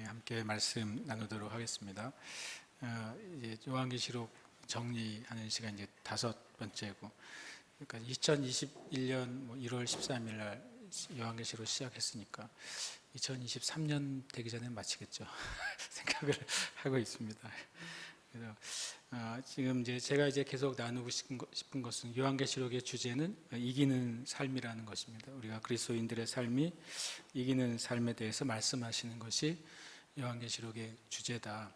함께 말씀 나누도록 하겠습니다. 이제 요한계시록 정리하는 시간 이제 5번째고, 그러니까 2021년 1월 13일 날 요한계시록 시작했으니까 2023년 되기 전에 마치겠죠. 생각을 하고 있습니다. 그래서 지금 이제 제가 계속 나누고 싶은 것은 요한계시록의 주제는 이기는 삶이라는 것입니다. 우리가 그리스도인들의 삶이 이기는 삶에 대해서 말씀하시는 것이 요한계시록의 주제다.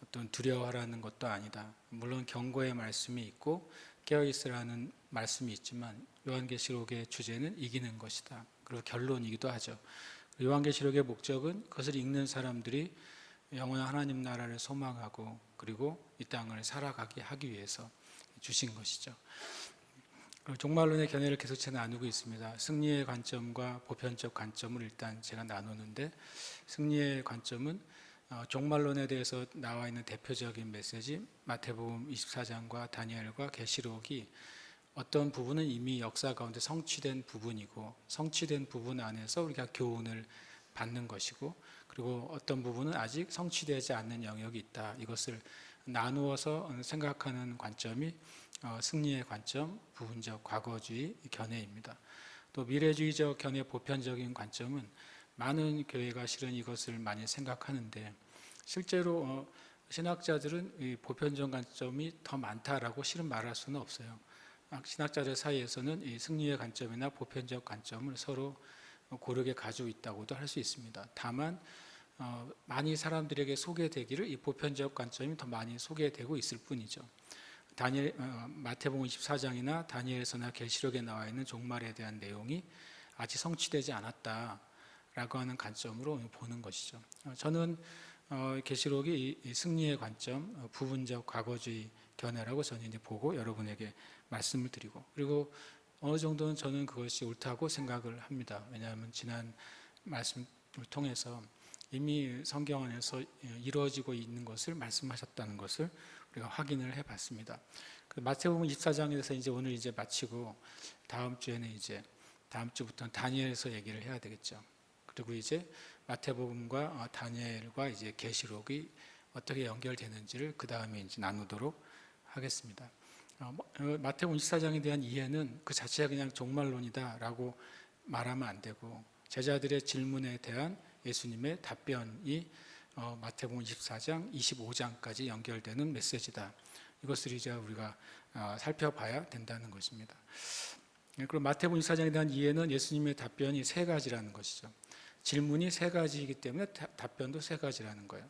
어떤 두려워하라는 것도 아니다. 물론 경고의 말씀이 있고 깨어있으라는 말씀이 있지만 요한계시록의 주제는 이기는 것이다. 그리고 결론이기도 하죠. 요한계시록의 목적은 그것을 읽는 사람들이 영원한 하나님 나라를 소망하고 그리고 이 땅을 살아가게 하기 위해서 주신 것이죠. 종말론의 견해를 계속 나누고 있습니다. 승리의 관점과 보편적 관점을 일단 제가 나누는데, 승리의 관점은 종말론에 대해서 나와 있는 대표적인 메시지 마태복음 24장과 다니엘과 계시록이 어떤 부분은 이미 역사 가운데 성취된 부분이고, 성취된 부분 안에서 우리가 교훈을 받는 것이고, 그리고 어떤 부분은 아직 성취되지 않는 영역이 있다. 이것을 나누어서 생각하는 관점이 승리의 관점, 부분적 과거주의 견해입니다. 또 미래주의적 견해 보편적인 관점은 많은 교회가 실은 이것을 많이 생각하는데, 실제로 신학자들은 이 보편적 관점이 더 많다라고 실은 말할 수는 없어요. 신학자들 사이에서는 이 승리의 관점이나 보편적 관점을 서로 고르게 가지고 있다고도 할 수 있습니다. 다만 많이 사람들에게 소개되기를 이 보편적 관점이 더 많이 소개되고 있을 뿐이죠. 마태복음 24장이나 다니엘서나 계시록에 나와 있는 종말에 대한 내용이 아직 성취되지 않았다라고 하는 관점으로 보는 것이죠. 저는 계시록이 이 승리의 관점, 부분적 과거주의 견해라고 저는 이제 보고 여러분에게 말씀을 드리고, 그리고 어느 정도는 저는 그것이 옳다고 생각을 합니다. 왜냐하면 지난 말씀을 통해서 이미 성경 안에서 이루어지고 있는 것을 말씀하셨다는 것을 우리가 확인을 해봤습니다. 마태복음 24장에서 이제 오늘 이제 마치고 다음 주에는 다음 주부터는 다니엘서 얘기를 해야 되겠죠. 그리고 이제 마태복음과 다니엘과 이제 계시록이 어떻게 연결되는지를 그 다음에 이제 나누도록 하겠습니다. 마태복음 24장에 대한 이해는 그 자체가 그냥 종말론이다라고 말하면 안 되고, 제자들의 질문에 대한 예수님의 답변이 마태복음 24장, 25장까지 연결되는 메시지다. 이것을 이제 우리가 살펴봐야 된다는 것입니다. 그리고 마태복음 24장에 대한 이해는 예수님의 답변이 3가지라는 것이죠. 질문이 3가지이기 때문에 답변도 3가지라는 거예요.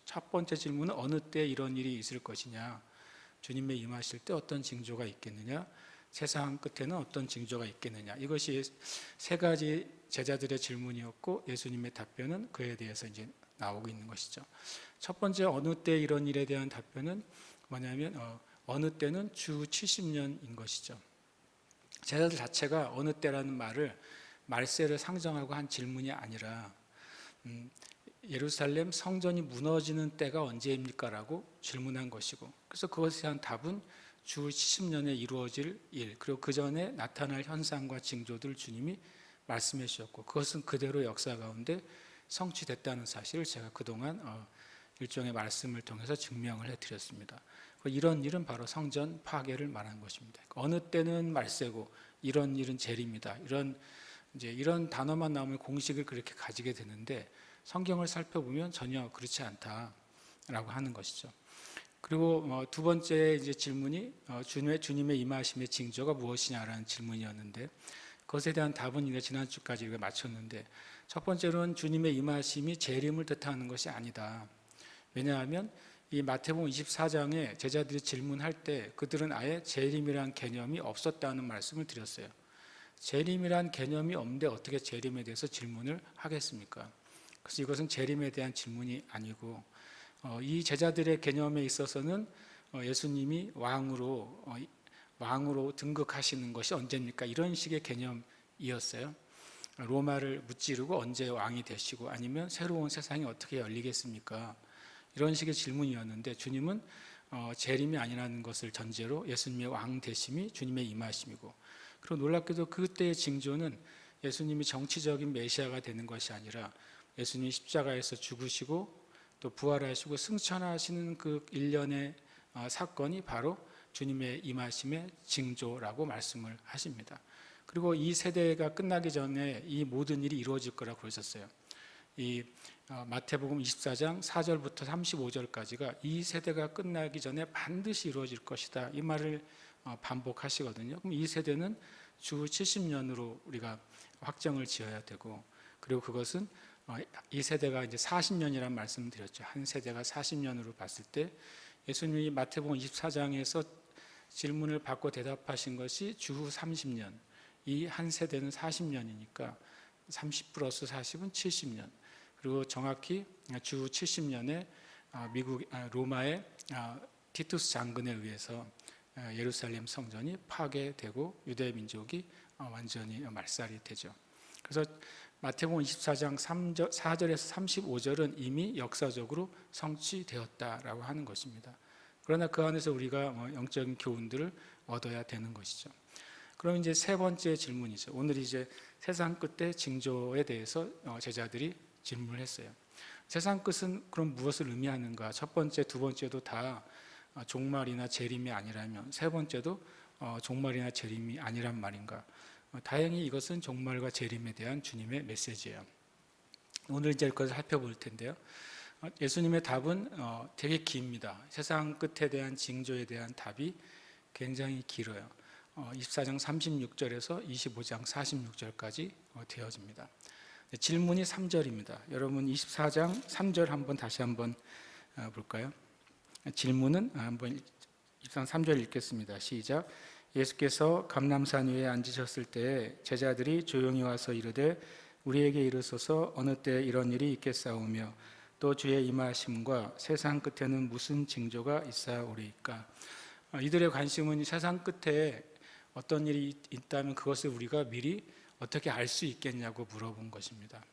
첫 번째 질문은 어느 때 이런 일이 있을 것이냐, 주님의 임하실 때 어떤 징조가 있겠느냐, 세상 끝에는 어떤 징조가 있겠느냐. 이것이 3가지 제자들의 질문이었고, 예수님의 답변은 그에 대해서 이제 나오고 있는 것이죠. 첫 번째 어느 때 이런 일에 대한 답변은 뭐냐면 어느 때는 주 70년인 것이죠. 제자들 자체가 어느 때라는 말을 말세를 상정하고 한 질문이 아니라 예루살렘 성전이 무너지는 때가 언제입니까? 라고 질문한 것이고, 그래서 그것에 대한 답은 주 70년에 이루어질 일, 그리고 그 전에 나타날 현상과 징조들 주님이 말씀해 주셨고, 그것은 그대로 역사 가운데 성취됐다는 사실을 제가 그동안 일종의 말씀을 통해서 증명을 해드렸습니다. 이런 일은 바로 성전 파괴를 말하는 것입니다. 어느 때는 말세고 이런 일은 재림이다. 이런 단어만 나오면 공식을 그렇게 가지게 되는데, 성경을 살펴보면 전혀 그렇지 않다라고 하는 것이죠. 그리고 두 번째 이제 질문이 주님의 임하심의 징조가 무엇이냐라는 질문이었는데, 그것에 대한 답은 이제 지난주까지 우리가 마쳤는데, 첫 번째로는 주님의 임하심이 재림을 뜻하는 것이 아니다. 왜냐하면 이 마태복음 24장에 제자들이 질문할 때 그들은 아예 재림이란 개념이 없었다는 말씀을 드렸어요. 재림이란 개념이 없는데 어떻게 재림에 대해서 질문을 하겠습니까? 그래서 이것은 재림에 대한 질문이 아니고, 이 제자들의 개념에 있어서는 예수님이 왕으로 등극하시는 것이 언제입니까? 이런 식의 개념이었어요. 로마를 무찌르고 언제 왕이 되시고, 아니면 새로운 세상이 어떻게 열리겠습니까? 이런 식의 질문이었는데, 주님은 재림이 아니라는 것을 전제로 예수님의 왕 되심이 주님의 임하심이고, 그리고 놀랍게도 그때의 징조는 예수님이 정치적인 메시아가 되는 것이 아니라 예수님이 십자가에서 죽으시고 또 부활하시고 승천하시는 그 일련의 사건이 바로 주님의 임하심의 징조라고 말씀을 하십니다. 그리고 이 세대가 끝나기 전에 이 모든 일이 이루어질 거라고 그러셨어요. 이 마태복음 24장 4절부터 35절까지가 이 세대가 끝나기 전에 반드시 이루어질 것이다, 이 말을 반복하시거든요. 그럼 이 세대는 주 70년으로 우리가 확정을 지어야 되고, 그리고 그것은 이 세대가 이제 40년이라는 말씀을 드렸죠. 한 세대가 40년으로 봤을 때 예수님이 마태복음 24장에서 질문을 받고 대답하신 것이 주 30년, 이 한 세대는 40년이니까 30 플러스 40은 70년, 그리고 정확히 주 70년에 로마의 티투스 장군에 의해서 예루살렘 성전이 파괴되고 유대 민족이 완전히 말살이 되죠. 그래서 마태복음 24장 4절에서 35절은 이미 역사적으로 성취되었다라고 하는 것입니다. 그러나 그 안에서 우리가 영적인 교훈들을 얻어야 되는 것이죠. 그럼 이제 세 번째 질문이죠. 오늘 이제 세상 끝의 징조에 대해서 제자들이 질문을 했어요. 세상 끝은 그럼 무엇을 의미하는가? 첫 번째, 두 번째도 다 종말이나 재림이 아니라면 세 번째도 종말이나 재림이 아니란 말인가? 다행히 이것은 종말과 재림에 대한 주님의 메시지예요. 오늘 이제 그것을 살펴볼 텐데요. 예수님의 답은 되게 깁니다. 세상 끝에 대한 징조에 대한 답이 굉장히 길어요. 24장 36절에서 25장 46절까지 되어집니다. 질문이 3절입니다. 여러분 24장 3절 다시 한번 볼까요? 질문은 한번 24장 3절 읽겠습니다. 시작. 예수께서 감람산 위에 앉으셨을 때 제자들이 조용히 와서 이르되 우리에게 이르소서 어느 때 이런 일이 있겠사오며 또 주의 임하심과 세상 끝에는 무슨 징조가 있사오리이까? 이들의 관심은 세상 끝에 어떤 일이 있다면 그것을 우리가 미리 어떻게 알 수 있겠냐고 물어본 것입니다.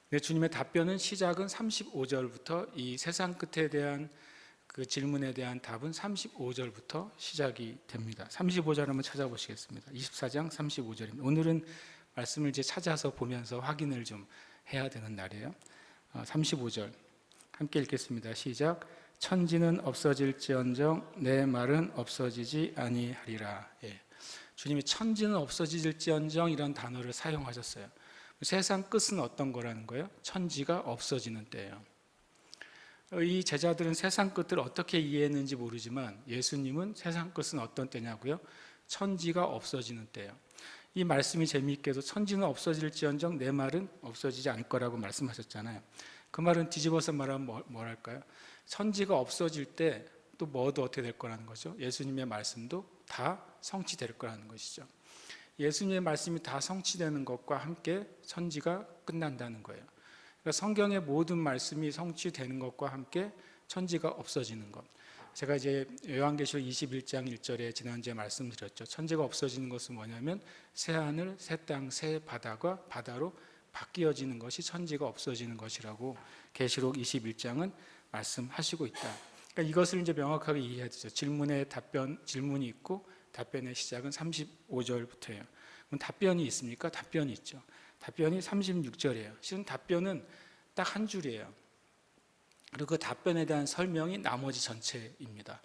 근데 주님의 답변은 시작은 35절부터 이 세상 끝에 대한 그 질문에 대한 답은 35절부터 시작이 됩니다. 35절 한번 찾아보시겠습니다. 24장 35절입니다. 오늘은 말씀을 이제 찾아서 보면서 확인을 좀 해야 되는 날이에요. 35절 함께 읽겠습니다. 시작. 천지는 없어질지언정 내 말은 없어지지 아니하리라. 주님이 천지는 없어질지언정 이런 단어를 사용하셨어요. 세상 끝은 어떤 거라는 거예요? 천지가 없어지는 때예요. 이 제자들은 세상 끝을 어떻게 이해했는지 모르지만 예수님은 세상 끝은 어떤 때냐고요? 천지가 없어지는 때예요. 이 말씀이 재미있게도 천지는 없어질지언정 내 말은 없어지지 않을 거라고 말씀하셨잖아요. 그 말은 뒤집어서 말하면 뭐랄까요? 천지가 없어질 때 또 뭐도 어떻게 될 거라는 거죠? 예수님의 말씀도 다 성취될 거라는 것이죠. 예수님의 말씀이 다 성취되는 것과 함께 천지가 끝난다는 거예요. 그러니까 성경의 모든 말씀이 성취되는 것과 함께 천지가 없어지는 것. 제가 이제 요한계시록 21장 1절에 지난주에 말씀드렸죠. 천지가 없어지는 것은 뭐냐면 새 하늘, 새 땅, 새 바다가 바다로 바뀌어지는 것이 천지가 없어지는 것이라고 계시록 21장은 말씀하시고 있다. 그러니까 이것을 이제 명확하게 이해해야 되죠. 질문이 있고 답변의 시작은 35절부터예요. 그럼 답변이 있습니까? 답변이 있죠. 답변이 36절이에요. 실은 답변은 딱 한 줄이에요. 그리고 그 답변에 대한 설명이 나머지 전체입니다.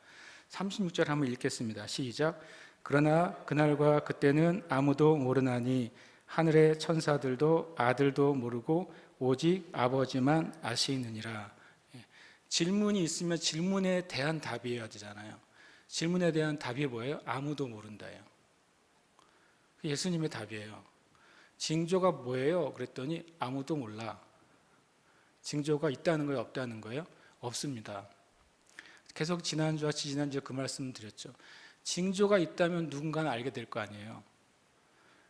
36절 한번 읽겠습니다. 시작. 그러나 그날과 그때는 아무도 모르나니 하늘의 천사들도 아들도 모르고 오직 아버지만 아시느니라. 질문이 있으면 질문에 대한 답이어야 되잖아요. 질문에 대한 답이 뭐예요? 아무도 모른다예요. 예수님의 답이에요. 징조가 뭐예요? 그랬더니 아무도 몰라. 징조가 있다는 거예요? 없다는 거예요? 없습니다. 계속 지난주와 지난주에 그 말씀 드렸죠. 징조가 있다면 누군가는 알게 될 거 아니에요.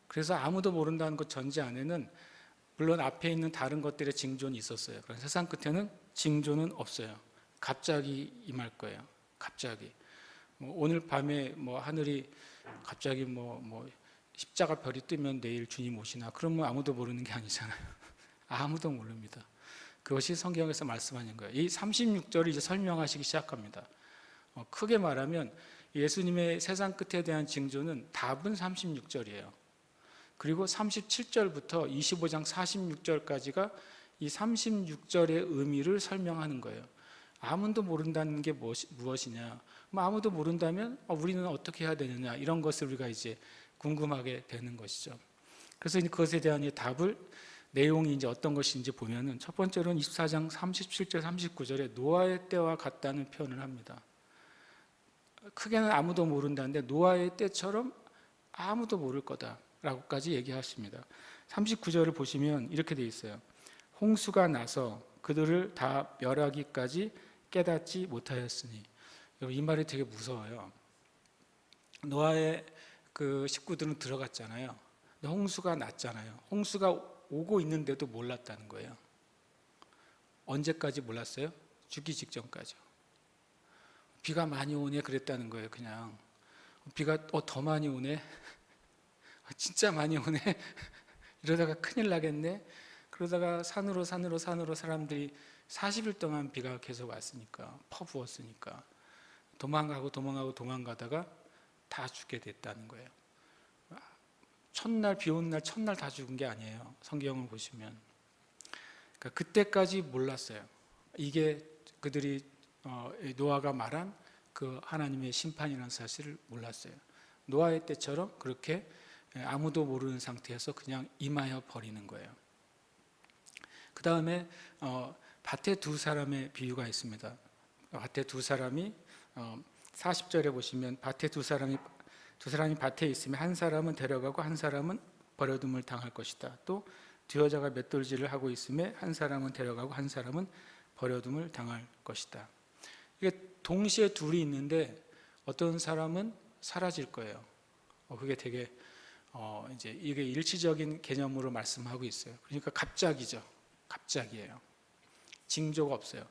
그래서 아무도 모른다는 것 전제 안에는 물론 앞에 있는 다른 것들의 징조는 있었어요. 그러나 세상 끝에는 징조는 없어요. 갑자기 임할 거예요. 갑자기. 오늘 밤에 하늘이 갑자기 십자가 별이 뜨면 내일 주님 오시나? 그러면 아무도 모르는 게 아니잖아요. 아무도 모릅니다. 그것이 성경에서 말씀하는 거예요. 이 36절을 이제 설명하시기 시작합니다. 크게 말하면 예수님의 세상 끝에 대한 징조는 답은 36절이에요. 그리고 37절부터 25장 46절까지가 이 36절의 의미를 설명하는 거예요. 아무도 모른다는 게 무엇이냐? 아무도 모른다면 우리는 어떻게 해야 되느냐? 이런 것을 우리가 이제 궁금하게 되는 것이죠. 그래서 그것에 대한 답을 내용이 이제 어떤 것인지 보면은 첫 번째로는 24장 37절 39절에 노아의 때와 같다는 표현을 합니다. 크게는 아무도 모른다는데 노아의 때처럼 아무도 모를 거다라고까지 얘기하십니다. 39절을 보시면 이렇게 돼 있어요. 홍수가 나서 그들을 다 멸하기까지 깨닫지 못하였으니. 이 말이 되게 무서워요. 노아의 그 식구들은 들어갔잖아요. 근데 홍수가 났잖아요. 홍수가 오고 있는데도 몰랐다는 거예요. 언제까지 몰랐어요? 죽기 직전까지. 비가 많이 오네 그랬다는 거예요. 그냥 비가 더 많이 오네. 진짜 많이 오네. 이러다가 큰일 나겠네. 그러다가 산으로 사람들이 40일 동안 비가 계속 왔으니까, 퍼부었으니까 도망가다가 다 죽게 됐다는 거예요. 첫날 비 오는 날 첫날 다 죽은 게 아니에요. 성경을 보시면. 그러니까 그때까지 몰랐어요. 이게 그들이 노아가 말한 그 하나님의 심판이라는 사실을 몰랐어요. 노아의 때처럼 그렇게 아무도 모르는 상태에서 그냥 임하여 버리는 거예요. 그 다음에 밭에 두 사람의 비유가 있습니다. 밭에 두 사람이 40절에 보시면 밭에 두 사람이 밭에 있으면 한 사람은 데려가고 한 사람은 버려둠을 당할 것이다. 또 두 여자가 맷돌질을 하고 있음에 한 사람은 데려가고 한 사람은 버려둠을 당할 것이다. 이게 동시에 둘이 있는데 어떤 사람은 사라질 거예요. 그게 되게 이제 이게 일치적인 개념으로 말씀하고 있어요. 그러니까 갑자기죠. 갑자기예요. 징조가 없어요.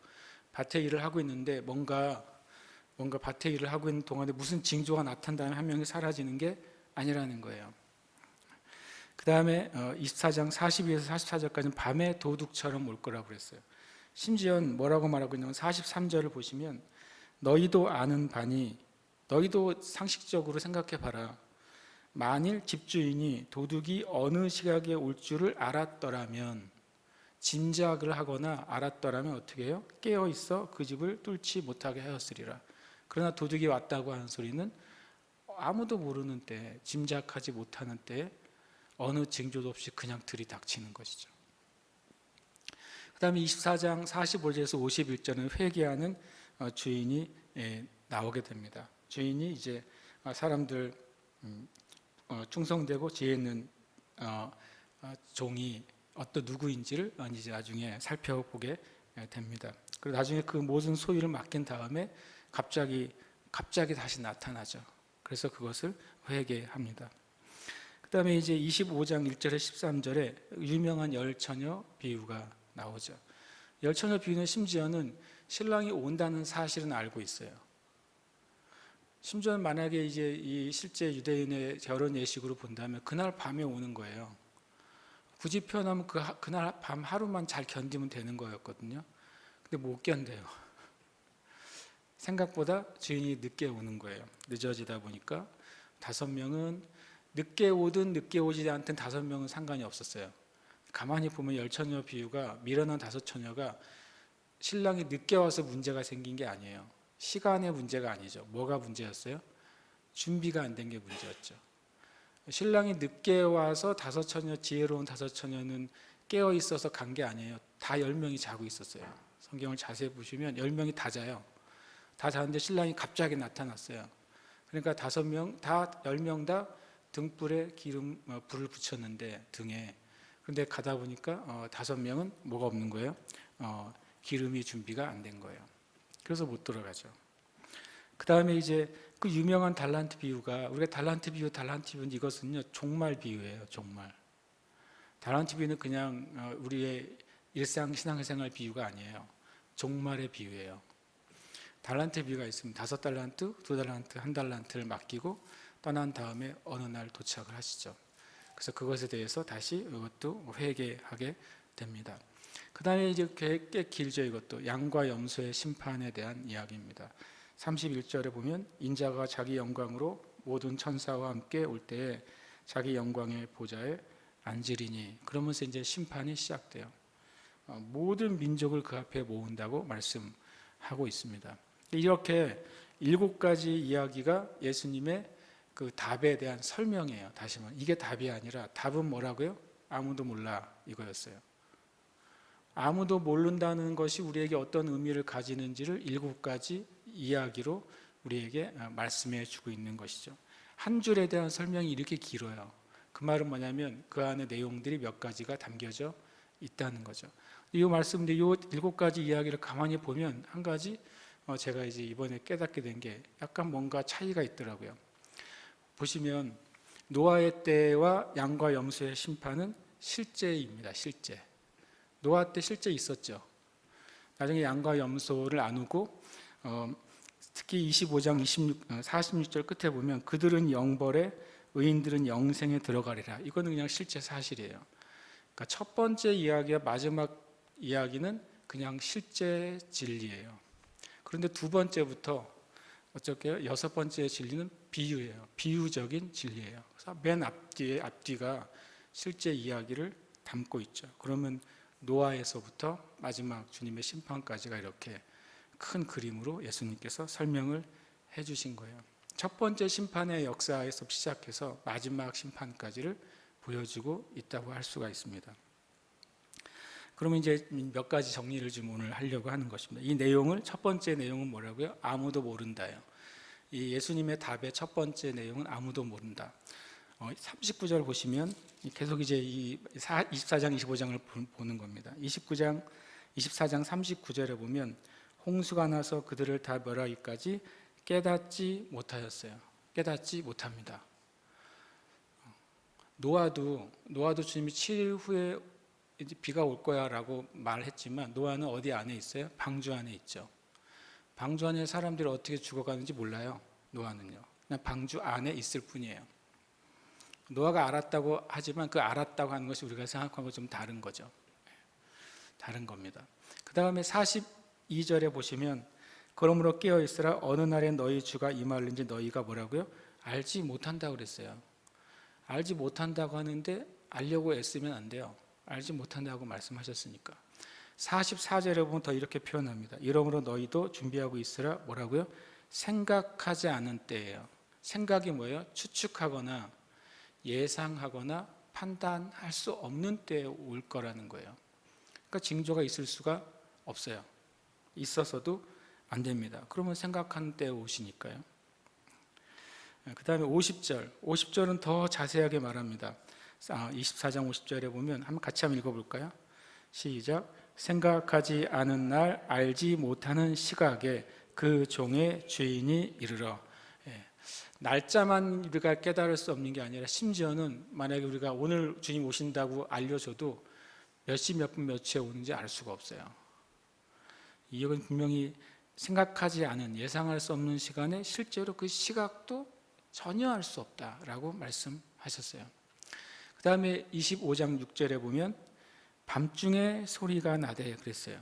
밭에 일을 하고 있는데 뭔가 밭에 일을 하고 있는 동안에 무슨 징조가 나타난다면 한 명이 사라지는 게 아니라는 거예요. 그 다음에 24장 42에서 44절까지는 밤의 도둑처럼 올 거라고 그랬어요. 심지어 뭐라고 말하고 있냐면 43절을 보시면 너희도 아는 바니 너희도 상식적으로 생각해 봐라. 만일 집주인이 도둑이 어느 시각에 올 줄을 알았더라면 짐작을 하거나 알았더라면 어떻게 해요? 깨어 있어 그 집을 뚫지 못하게 하였으리라. 그러나 도둑이 왔다고 하는 소리는 아무도 모르는 때, 짐작하지 못하는 때 어느 징조도 없이 그냥 들이닥치는 것이죠. 그 다음에 24장 45절에서 51절은 회개하는 주인이 나오게 됩니다. 주인이 이제 사람들 충성되고 지혜 있는 종이 어떤 누구인지를 이제 나중에 살펴보게 됩니다. 그리고 나중에 그 모든 소유를 맡긴 다음에 갑자기 다시 나타나죠. 그래서 그것을 회개합니다. 그 다음에 이제 25장 1절에 13절에 유명한 열처녀 비유가 나오죠. 열처녀 비유는 심지어는 신랑이 온다는 사실은 알고 있어요. 심지어는 만약에 이제 이 실제 유대인의 결혼 예식으로 본다면 그날 밤에 오는 거예요. 굳이 표현하면 그날 밤 하루만 잘 견디면 되는 거였거든요. 근데 못 견뎌요. 생각보다 주인이 늦게 오는 거예요. 늦어지다 보니까 5명은 늦게 오든 늦게 오지 않든 5명은 상관이 없었어요. 가만히 보면 열처녀 비유가 미련한 5처녀가 신랑이 늦게 와서 문제가 생긴 게 아니에요. 시간의 문제가 아니죠. 뭐가 문제였어요? 준비가 안 된 게 문제였죠. 신랑이 늦게 와서 5처녀, 지혜로운 5처녀는 깨어 있어서 간 게 아니에요. 다 10명이 자고 있었어요. 성경을 자세히 보시면 10명이 다 자요. 다 자는데 신랑이 갑자기 나타났어요. 그러니까 10명 다 등불에 불을 붙였는데 등에. 그런데 가다 보니까 5명은 뭐가 없는 거예요? 기름이 준비가 안 된 거예요. 그래서 못 들어가죠. 그 다음에 이제 그 유명한 달란트 비유가 우리가 달란트 비유 이것은요 종말 비유예요. 종말. 달란트 비유는 그냥 우리의 일상 신앙생활 비유가 아니에요. 종말의 비유예요. 달란트 비유가 있으면 5달란트, 2달란트, 1달란트를 맡기고 떠난 다음에 어느 날 도착을 하시죠. 그래서 그것에 대해서 다시 이것도 회개하게 됩니다. 그 다음에 이제 꽤 길죠. 이것도 양과 염소의 심판에 대한 이야기입니다. 31절에 보면 인자가 자기 영광으로 모든 천사와 함께 올 때에 자기 영광의 보좌에 앉으리니, 그러면서 이제 심판이 시작돼요. 모든 민족을 그 앞에 모은다고 말씀하고 있습니다. 이렇게 7가지 이야기가 예수님의 그 답에 대한 설명이에요. 다시 말해 이게 답이 아니라 답은 뭐라고요? 아무도 몰라 이거였어요. 아무도 모른다는 것이 우리에게 어떤 의미를 가지는지를 7가지 이야기로 우리에게 말씀해 주고 있는 것이죠. 한 줄에 대한 설명이 이렇게 길어요. 그 말은 뭐냐면 그 안에 내용들이 몇 가지가 담겨져 있다는 거죠. 이 말씀인데 이 7가지 이야기를 가만히 보면 한 가지 제가 이제 이번에 깨닫게 된 게 약간 뭔가 차이가 있더라고요. 보시면 노아의 때와 양과 염소의 심판은 실제입니다. 실제. 노아 때 실제 있었죠. 나중에 양과 염소를 나누고 특히 25장 46절 끝에 보면 그들은 영벌에 의인들은 영생에 들어가리라. 이거는 그냥 실제 사실이에요. 그러니까 첫 번째 이야기와 마지막 이야기는 그냥 실제 진리예요. 그런데 두 번째부터 어쩌게요? 6번째 진리는 비유예요. 비유적인 진리예요. 그래서 맨 앞뒤가 실제 이야기를 담고 있죠. 그러면 노아에서부터 마지막 주님의 심판까지가 이렇게 큰 그림으로 예수님께서 설명을 해주신 거예요. 첫 번째 심판의 역사에서 시작해서 마지막 심판까지를 보여주고 있다고 할 수가 있습니다. 그러면 이제 몇 가지 정리를 좀 오늘 하려고 하는 것입니다. 이 내용을 첫 번째 내용은 뭐라고요? 아무도 모른다요. 이 예수님의 답의 첫 번째 내용은 아무도 모른다. 39절 보시면 계속 이제 이 24장 25장을 보는 겁니다. 24장 39절에 보면 홍수가 나서 그들을 다 멸하기까지 깨닫지 못하였어요. 깨닫지 못합니다. 노아도 주님이 7일 후에 이제 비가 올 거야라고 말했지만 노아는 어디 안에 있어요? 방주 안에 있죠. 방주 안에 사람들이 어떻게 죽어가는지 몰라요. 노아는요. 그냥 방주 안에 있을 뿐이에요. 노아가 알았다고 하지만 그 알았다고 하는 것이 우리가 생각하는 것 좀 다른 거죠. 다른 겁니다. 그 다음에 42절에 보시면 그러므로 깨어있으라 어느 날에 너희 주가 임하는지 너희가 뭐라고요? 알지 못한다고 그랬어요. 알지 못한다고 하는데 알려고 애쓰면 안 돼요. 알지 못한다고 말씀하셨으니까. 44절에 보면 더 이렇게 표현합니다. 이러므로 너희도 준비하고 있으라 뭐라고요? 생각하지 않은 때예요. 생각이 뭐예요? 추측하거나 예상하거나 판단할 수 없는 때에 올 거라는 거예요. 그러니까 징조가 있을 수가 없어요. 있어서도 안 됩니다. 그러면 생각하는 때에 오시니까요. 그 다음에 50절은 더 자세하게 말합니다. 24장 50절에 보면 한번 같이 한번 읽어볼까요? 시작. 생각하지 않은 날 알지 못하는 시각에 그 종의 주인이 이르러. 날짜만 우리가 깨달을 수 없는 게 아니라 심지어는 만약에 우리가 오늘 주님 오신다고 알려줘도 몇 시 몇 분 몇 초에 오는지 알 수가 없어요. 이건 분명히 생각하지 않은 예상할 수 없는 시간에 실제로 그 시각도 전혀 알 수 없다라고 말씀하셨어요. 그 다음에 25장 6절에 보면 밤중에 소리가 나대 그랬어요.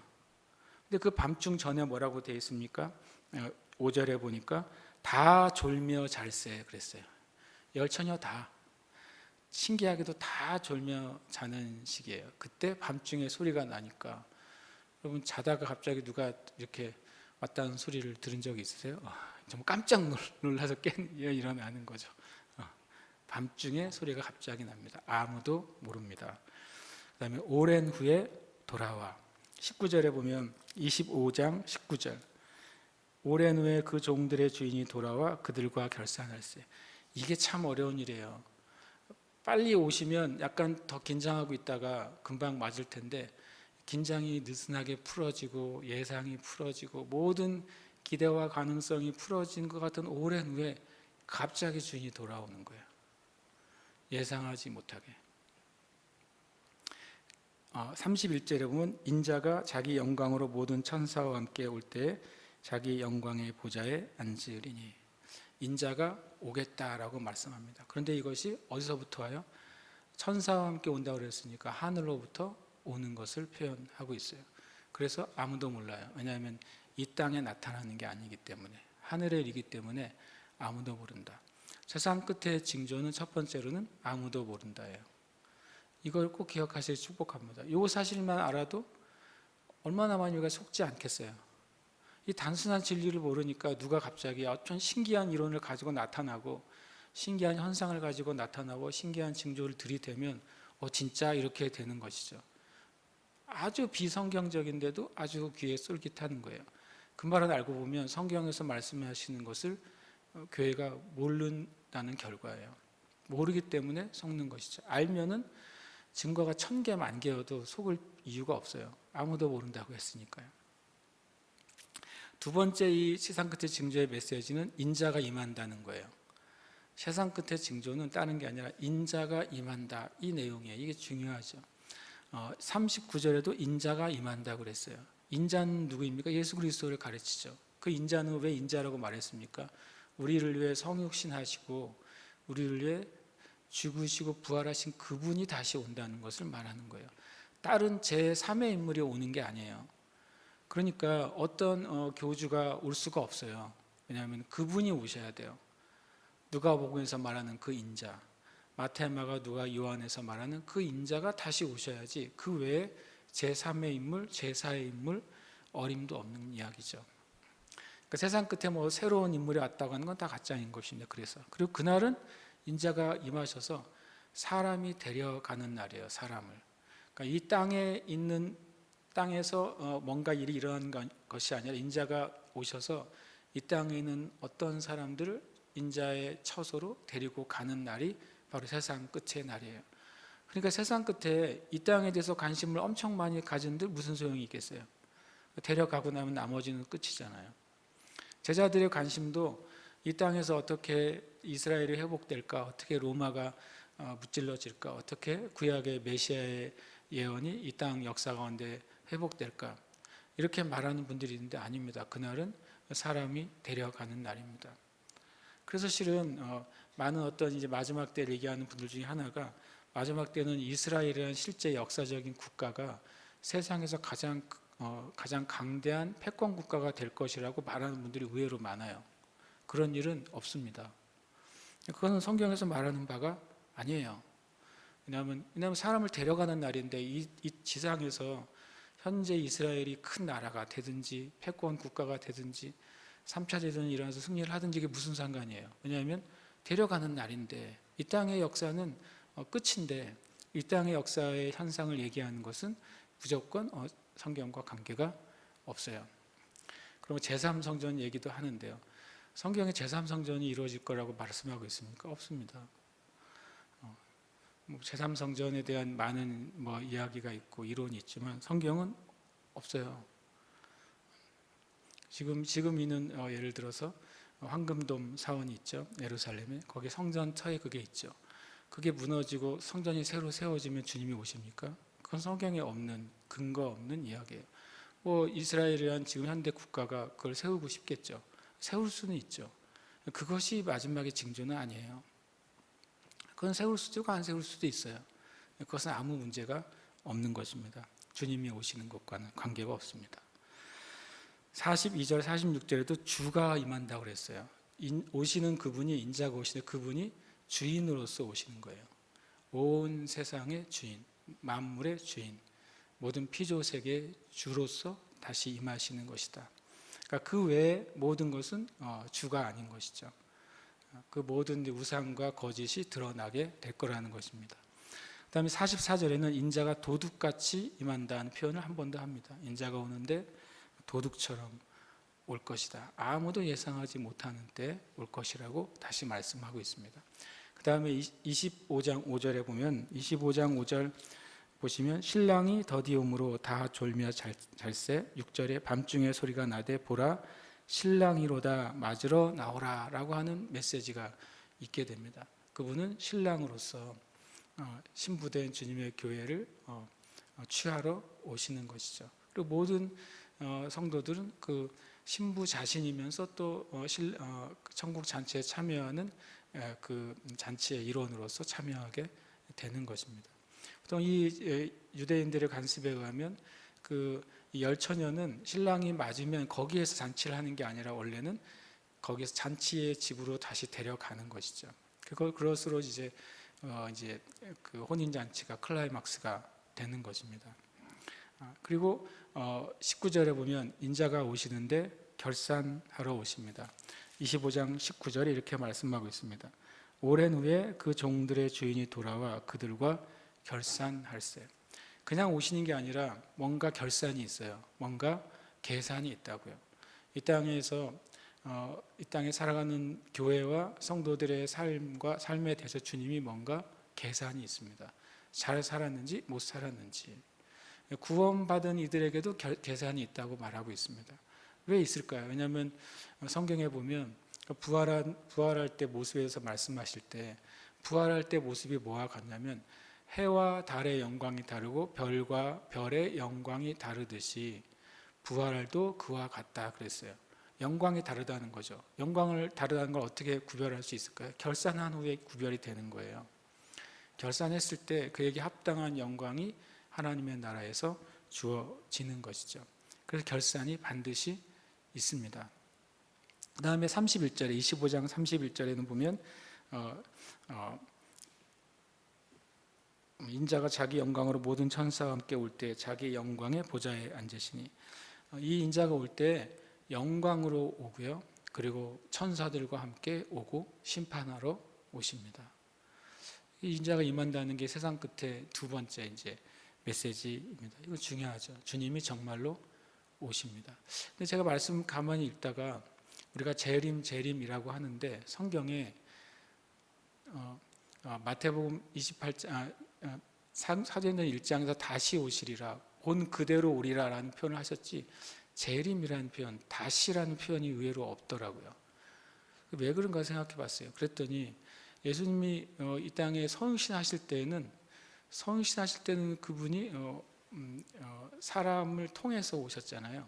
근데 그 밤중 전에 뭐라고 되어 있습니까? 5절에 보니까 다 졸며 잘세 그랬어요. 열처녀 다 신기하게도 다 졸며 자는 시기예요. 그때 밤중에 소리가 나니까 여러분 자다가 갑자기 누가 이렇게 왔다는 소리를 들은 적이 있으세요? 정말 깜짝 놀라서 일어나는 거죠. 밤중에 소리가 갑자기 납니다. 아무도 모릅니다. 그 다음에 오랜 후에 돌아와. 19절에 보면 25장 19절 오랜 후에 그 종들의 주인이 돌아와 그들과 결산할세. 이게 참 어려운 일이에요. 빨리 오시면 약간 더 긴장하고 있다가 금방 맞을 텐데 긴장이 느슨하게 풀어지고 예상이 풀어지고 모든 기대와 가능성이 풀어진 것 같은 오랜 후에 갑자기 주인이 돌아오는 거예요. 예상하지 못하게. 31절에 보면 인자가 자기 영광으로 모든 천사와 함께 올 때에 자기 영광의 보좌에 앉으리니. 인자가 오겠다라고 말씀합니다. 그런데 이것이 어디서부터 와요? 천사와 함께 온다고 그랬으니까 하늘로부터 오는 것을 표현하고 있어요. 그래서 아무도 몰라요. 왜냐하면 이 땅에 나타나는 게 아니기 때문에, 하늘의 일이기 때문에 아무도 모른다. 세상 끝의 징조는 첫 번째로는 아무도 모른다예요. 이걸 꼭 기억하실 축복합니다. 이 사실만 알아도 얼마나 많이 우리가 속지 않겠어요. 이 단순한 진리를 모르니까 누가 갑자기 어떤 신기한 이론을 가지고 나타나고 신기한 현상을 가지고 나타나고 신기한 징조를 들이대면 진짜 이렇게 되는 것이죠. 아주 비성경적인데도 아주 귀에 쏠깃하는 거예요. 그 말은 알고 보면 성경에서 말씀하시는 것을 교회가 모른다는 결과예요. 모르기 때문에 속는 것이죠. 알면은 증거가 1000개, 10,000개여도 속을 이유가 없어요. 아무도 모른다고 했으니까요. 두 번째 이 세상 끝의 징조의 메시지는 인자가 임한다는 거예요. 세상 끝의 징조는 다른 게 아니라 인자가 임한다, 이 내용이에요. 이게 중요하죠. 39절에도 인자가 임한다고 그랬어요. 인자는 누구입니까? 예수 그리스도를 가르치죠. 그 인자는 왜 인자라고 말했습니까? 우리를 위해 성육신하시고 우리를 위해 죽으시고 부활하신 그분이 다시 온다는 것을 말하는 거예요. 다른 제3의 인물이 오는 게 아니에요. 그러니까 어떤 교주가 올 수가 없어요. 왜냐하면 그분이 오셔야 돼요. 누가복음에서 말하는 그 인자, 마태, 마가, 누가, 요한에서 말하는 그 인자가 다시 오셔야지 그 외에 제3의 인물, 제4의 인물 어림도 없는 이야기죠. 그러니까 세상 끝에 뭐 새로운 인물이 왔다고 하는 건 다 가짜인 것입니다. 그리고 그날은 인자가 임하셔서 사람이 데려가는 날이에요. 사람을. 그러니까 이 땅에 있는 땅에서 뭔가 일이 일어난 것이 아니라 인자가 오셔서 이 땅에 있는 어떤 사람들을 인자의 처소로 데리고 가는 날이 바로 세상 끝의 날이에요. 그러니까 세상 끝에 이 땅에 대해서 관심을 엄청 많이 가진들 무슨 소용이 있겠어요? 데려가고 나면 나머지는 끝이잖아요. 제자들의 관심도 이 땅에서 어떻게 이스라엘이 회복될까, 어떻게 로마가 무찔러질까, 어떻게 구약의 메시아의 예언이 이 땅 역사 가운데 회복될까, 이렇게 말하는 분들이 있는데 아닙니다. 그날은 사람이 데려가는 날입니다. 그래서 실은 많은 어떤 이제 마지막 때를 얘기하는 분들 중에 하나가 마지막 때는 이스라엘이라는 실제 역사적인 국가가 세상에서 가장 강대한 패권 국가가 될 것이라고 말하는 분들이 의외로 많아요. 그런 일은 없습니다. 그것은 성경에서 말하는 바가 아니에요. 왜냐하면 사람을 데려가는 날인데 이 지상에서 현재 이스라엘이 큰 나라가 되든지 패권 국가가 되든지 3차 대전이 일어나서 승리를 하든지 이게 무슨 상관이에요. 왜냐하면 데려가는 날인데 이 땅의 역사는 끝인데 이 땅의 역사의 현상을 얘기하는 것은 무조건 성경과 관계가 없어요. 그리고 제3성전 얘기도 하는데요. 성경에 제3성전이 이루어질 거라고 말씀하고 있습니까? 없습니다. 제3성전에 대한 많은 이야기가 있고 이론이 있지만 성경은 없어요. 지금 있는 예를 들어서 황금돔 사원이 있죠. 예루살렘에. 거기 성전터에 그게 있죠. 그게 무너지고 성전이 새로 세워지면 주님이 오십니까? 그건 성경에 없는 근거 없는 이야기예요. 이스라엘이란 지금 현대 국가가 그걸 세우고 싶겠죠. 세울 수는 있죠. 그것이 마지막의 징조는 아니에요. 그건 세울 수도 있고 안 세울 수도 있어요. 그것은 아무 문제가 없는 것입니다. 주님이 오시는 것과는 관계가 없습니다. 42절, 46절에도 주가 임한다고 그랬어요. 오시는 그분이, 인자가 오시는 그분이 주인으로서 오시는 거예요. 온 세상의 주인, 만물의 주인, 모든 피조세계의 주로서 다시 임하시는 것이다. 그러니까 그 외에 모든 것은 주가 아닌 것이죠. 그 모든 우상과 거짓이 드러나게 될 거라는 것입니다. 그 다음에 44절에는 인자가 도둑같이 임한다는 표현을 한 번 더 합니다. 인자가 오는데 도둑처럼 올 것이다. 아무도 예상하지 못하는 때 올 것이라고 다시 말씀하고 있습니다. 그 다음에 25장 5절에 보면 25장 5절 보시면 신랑이 더디옴으로 다 졸며 잘새 6절에 밤중에 소리가 나되 보라 신랑이로다 맞으러 나오라 라고 하는 메시지가 있게 됩니다. 그분은 신랑으로서 신부된 주님의 교회를 취하러 오시는 것이죠. 그리고 모든 성도들은 그 신부 자신이면서 또 천국 잔치에 참여하는 그 잔치의 일원으로서 참여하게 되는 것입니다. 보통 이 유대인들의 관습에 의하면 그 열처녀는 신랑이 맞으면 거기에서 잔치를 하는 게 아니라 원래는 거기서 잔치의 집으로 다시 데려가는 것이죠. 그것으로 이제 그 혼인 잔치가 클라이막스가 되는 것입니다. 그리고 19절에 보면 인자가 오시는데 결산하러 오십니다. 25장 19절에 이렇게 말씀하고 있습니다. 오랜 후에 그 종들의 주인이 돌아와 그들과 결산할세. 그냥 오시는 게 아니라 뭔가 결산이 있어요. 뭔가 계산이 있다고요. 이 땅에서 이 땅에 살아가는 교회와 성도들의 삶에 대해서 주님이 뭔가 계산이 있습니다. 잘 살았는지 못 살았는지. 구원받은 이들에게도 계산이 있다고 말하고 있습니다. 왜 있을까요? 왜냐하면 성경에 보면 부활할 때 모습에서 말씀하실 때 부활할 때 모습이 뭐와 같냐면 해와 달의 영광이 다르고 별과 별의 영광이 다르듯이 부활도 그와 같다 그랬어요. 영광이 다르다는 거죠. 영광을 다르다는 걸 어떻게 구별할 수 있을까요? 결산한 후에 구별이 되는 거예요. 결산했을 때 그에게 합당한 영광이 하나님의 나라에서 주어지는 것이죠. 그래서 결산이 반드시 있습니다. 그 다음에 31절에 25장 31절에는 보면 인자가 자기 영광으로 모든 천사와 함께 올 때 자기 영광의 보좌에 앉으시니, 이 인자가 올 때 영광으로 오고요. 그리고 천사들과 함께 오고 심판하러 오십니다. 이 인자가 임한다는 게 세상 끝에 두 번째 이제 메시지입니다. 이거 중요하죠. 주님이 정말로 오십니다. 근데 제가 말씀 가만히 읽다가 우리가 재림이라고 하는데 성경에 마태복음 28장 사도행전 1장에서 다시 오시리라, 온 그대로 오리라 라는 표현을 하셨지 재림이라는 표현, 다시라는 표현이 의외로 없더라고요. 왜 그런가 생각해 봤어요. 그랬더니 예수님이 이 땅에 성육신하실 때는 그분이 사람을 통해서 오셨잖아요.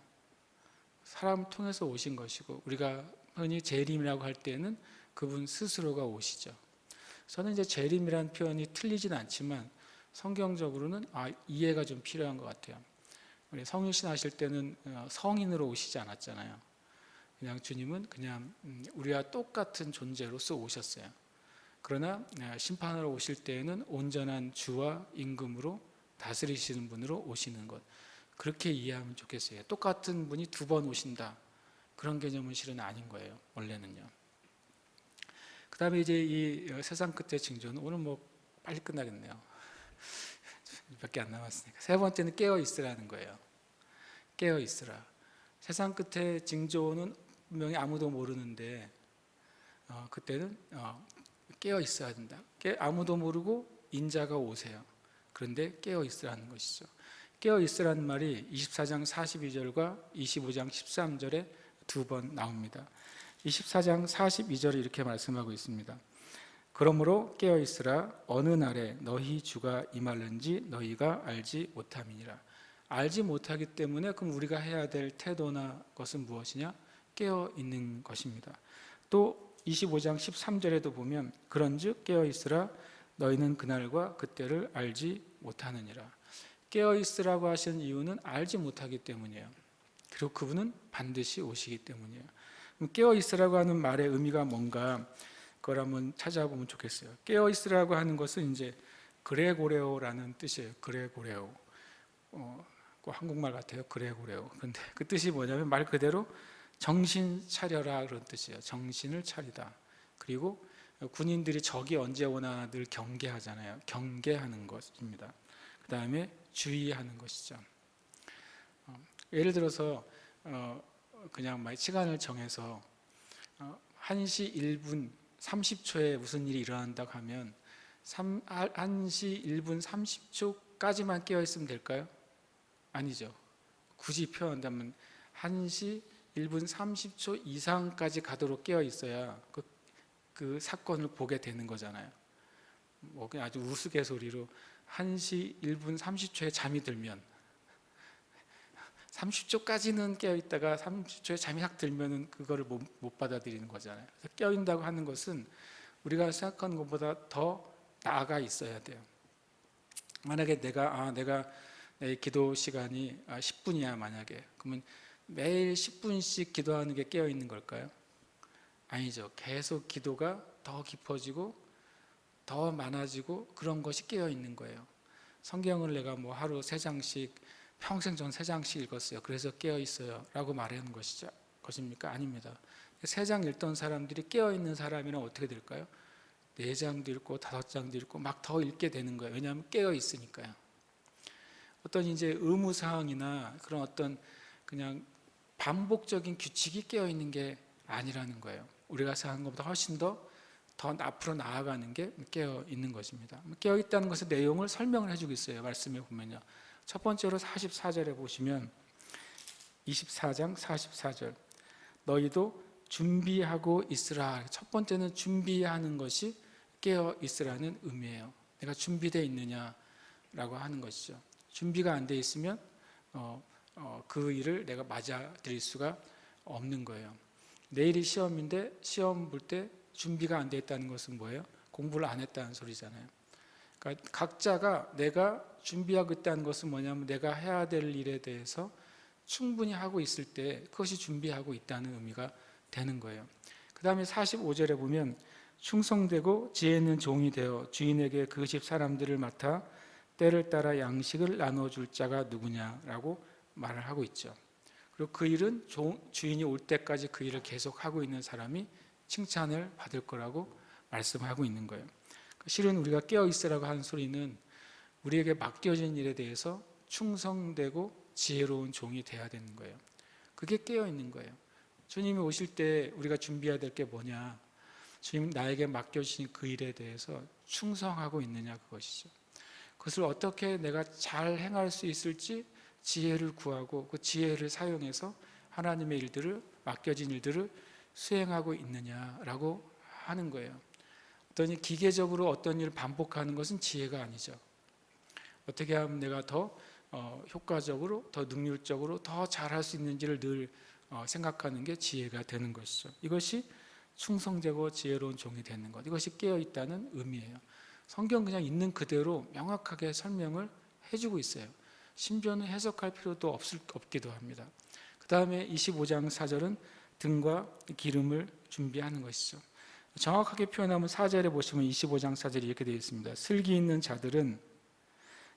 사람을 통해서 오신 것이고, 우리가 흔히 재림이라고 할 때는 그분 스스로가 오시죠. 저는 이제 재림이라는 표현이 틀리진 않지만 성경적으로는 이해가 좀 필요한 것 같아요. 우리 성육신 하실 때는 성인으로 오시지 않았잖아요. 그냥 주님은 그냥 우리와 똑같은 존재로서 오셨어요. 그러나 심판하러 오실 때에는 온전한 주와 임금으로 다스리시는 분으로 오시는 것, 그렇게 이해하면 좋겠어요. 똑같은 분이 두 번 오신다, 그런 개념은 실은 아닌 거예요, 원래는요. 그 다음에 이제 이 세상 끝의 징조는, 오늘 뭐 빨리 끝나겠네요. 몇 개 안 남았으니까. 세 번째는 깨어 있으라는 거예요. 깨어 있으라. 세상 끝의 징조는 분명히 아무도 모르는데 그때는 깨어 있어야 된다. 아무도 모르고 인자가 오세요. 그런데 깨어 있으라는 것이죠. 깨어 있으라는 말이 24장 42절과 25장 13절에 두 번 나옵니다. 24장 42절에 이렇게 말씀하고 있습니다. 그러므로 깨어 있으라. 어느 날에 너희 주가 임할는지 너희가 알지 못함이니라. 알지 못하기 때문에 그럼 우리가 해야 될 태도나 것은 무엇이냐? 깨어 있는 것입니다. 또 25장 13절에도 보면 그런즉 깨어 있으라. 너희는 그날과 그때를 알지 못하느니라. 깨어 있으라고 하시는 이유는 알지 못하기 때문이에요. 그리고 그분은 반드시 오시기 때문이에요. 깨어 있으라고 하는 말의 의미가 뭔가, 그걸 한번 찾아보면 좋겠어요. 깨어 있으라고 하는 것은 이제 그레고레오라는 뜻이에요. 그레고레오. 한국말 같아요. 그레고레오. 근데 그 뜻이 뭐냐면 말 그대로 정신 차려라, 그런 뜻이에요. 정신을 차리다. 그리고 군인들이 적이 언제 오나 늘 경계하잖아요. 경계하는 것입니다. 그 다음에 주의하는 것이죠. 예를 들어서 그냥 시간을 정해서 1시 1분 30초에 무슨 일이 일어난다고 하면 1시 1분 30초까지만 깨어있으면 될까요? 아니죠. 굳이 표현한다면 1시 1분 30초 이상까지 가도록 깨어있어야 그 사건을 보게 되는 거잖아요. 그냥 아주 우스갯소리로 1시 1분 30초에 잠이 들면 30초까지는 깨어있다가 30초에 잠이 확 들면 그거를 못 받아들이는 거잖아요. 그래서 깨어있다고 하는 것은 우리가 생각하는 것보다 더 나아가 있어야 돼요. 만약에 내가 내 기도 시간이 10분이야 만약에, 그러면 매일 10분씩 기도하는 게 깨어있는 걸까요? 아니죠. 계속 기도가 더 깊어지고 더 많아지고 그런 것이 깨어있는 거예요. 성경을 내가 하루 3장씩 평생 전 3장씩 읽었어요. 그래서 깨어 있어요. 라고 말하는 것입니까? 아닙니다. 3장 읽던 사람들이 깨어 있는 사람이란 어떻게 될까요? 4장도 읽고 5장도 읽고 막 더 읽게 되는 거예요. 왜냐하면 깨어 있으니까요. 어떤 이제 의무사항이나 그런 어떤 그냥 반복적인 규칙이 깨어 있는 게 아니라는 거예요. 우리가 생각한 것보다 훨씬 더 앞으로 나아가는 게 깨어 있는 것입니다. 깨어 있다는 것의 내용을 설명을 해주고 있어요. 말씀에 보면요. 첫 번째로 44절에 보시면 24장 44절 너희도 준비하고 있으라. 첫 번째는 준비하는 것이 깨어 있으라는 의미예요. 내가 준비되어 있느냐라고 하는 것이죠. 준비가 안 돼 있으면 그 일을 내가 맞아들일 수가 없는 거예요. 내일이 시험인데 시험 볼 때 준비가 안 돼 있다는 것은 뭐예요? 공부를 안 했다는 소리잖아요. 그러니까 각자가 내가 준비하고 있다는 것은 뭐냐면 내가 해야 될 일에 대해서 충분히 하고 있을 때 그것이 준비하고 있다는 의미가 되는 거예요. 그 다음에 45절에 보면 충성되고 지혜 있는 종이 되어 주인에게 그 집 사람들을 맡아 때를 따라 양식을 나눠줄 자가 누구냐라고 말을 하고 있죠. 그리고 그 일은 주인이 올 때까지 그 일을 계속하고 있는 사람이 칭찬을 받을 거라고 말씀하고 있는 거예요. 실은 우리가 깨어있으라고 하는 소리는 우리에게 맡겨진 일에 대해서 충성되고 지혜로운 종이 돼야 되는 거예요. 그게 깨어있는 거예요. 주님이 오실 때 우리가 준비해야 될 게 뭐냐? 주님 나에게 맡겨주신 그 일에 대해서 충성하고 있느냐 그것이죠. 그것을 어떻게 내가 잘 행할 수 있을지 지혜를 구하고 그 지혜를 사용해서 하나님의 일들을 맡겨진 일들을 수행하고 있느냐라고 하는 거예요. 어떤 기계적으로 어떤 일을 반복하는 것은 지혜가 아니죠. 어떻게 하면 내가 더 효과적으로 더 능률적으로 더 잘할 수 있는지를 늘 생각하는 게 지혜가 되는 것이죠. 이것이 충성되고 지혜로운 종이 되는 것, 이것이 깨어있다는 의미예요. 성경 그냥 있는 그대로 명확하게 설명을 해주고 있어요. 신변을 해석할 필요도 없기도 합니다. 그 다음에 25장 4절은 등과 기름을 준비하는 것이죠. 정확하게 표현하면 4절에 보시면 25장 4절이 이렇게 되어 있습니다. 슬기 있는 자들은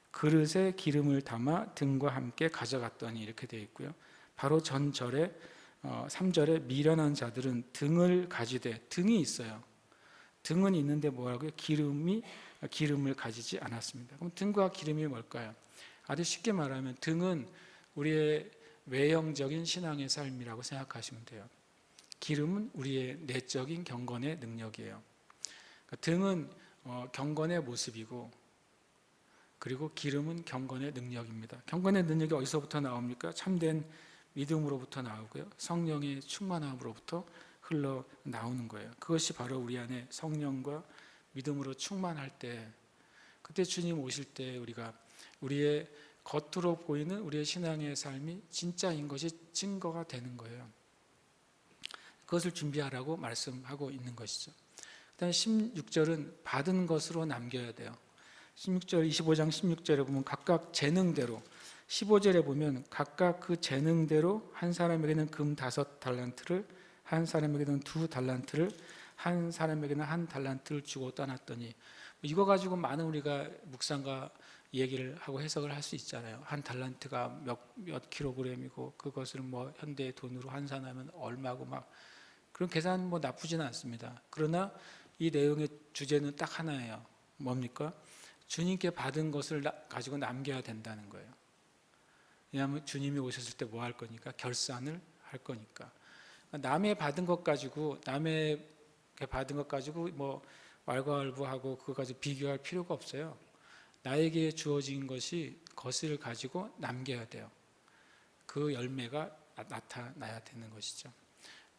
그릇에 기름을 담아 등과 함께 가져갔더니 이렇게 되어 있고요. 바로 전절에 3절에 미련한 자들은 등을 가지되, 등이 있어요. 등은 있는데 뭐라고요? 기름을 가지지 않았습니다. 그럼 등과 기름이 뭘까요? 아주 쉽게 말하면 등은 우리의 외형적인 신앙의 삶이라고 생각하시면 돼요. 기름은 우리의 내적인 경건의 능력이에요. 그러니까 등은 경건의 모습이고, 그리고 기름은 경건의 능력입니다. 경건의 능력이 어디서부터 나옵니까? 참된 믿음으로부터 나오고요. 성령의 충만함으로부터 흘러나오는 거예요. 그것이 바로 우리 안에 성령과 믿음으로 충만할 때, 그때 주님 오실 때 우리가 우리의 겉으로 보이는 우리의 신앙의 삶이 진짜인 것이 증거가 되는 거예요. 그것을 준비하라고 말씀하고 있는 것이죠. 그다음에 16절은 받은 것으로 남겨야 돼요. 16절 25장 16절에 보면 각각 재능대로, 15절에 보면 각각 그 재능대로 한 사람에게는 금 5달란트를, 한 사람에게는 2달란트를, 한 사람에게는 1달란트를 주고 떠났더니, 이거 가지고 많은 우리가 묵상과 얘기를 하고 해석을 할 수 있잖아요. 1달란트가 몇 킬로그램이고 그것을 뭐 현대 돈으로 환산하면 얼마고 막 그런 계산 뭐 나쁘지는 않습니다. 그러나 이 내용의 주제는 딱 하나예요. 뭡니까? 주님께 받은 것을 가지고 남겨야 된다는 거예요. 왜냐하면 주님이 오셨을 때 뭐 할 거니까? 결산을 할 거니까. 남의 받은 것 가지고 뭐 왈가왈부하고 그거 가지고 비교할 필요가 없어요. 나에게 주어진 것을 가지고 남겨야 돼요. 그 열매가 나타나야 되는 것이죠.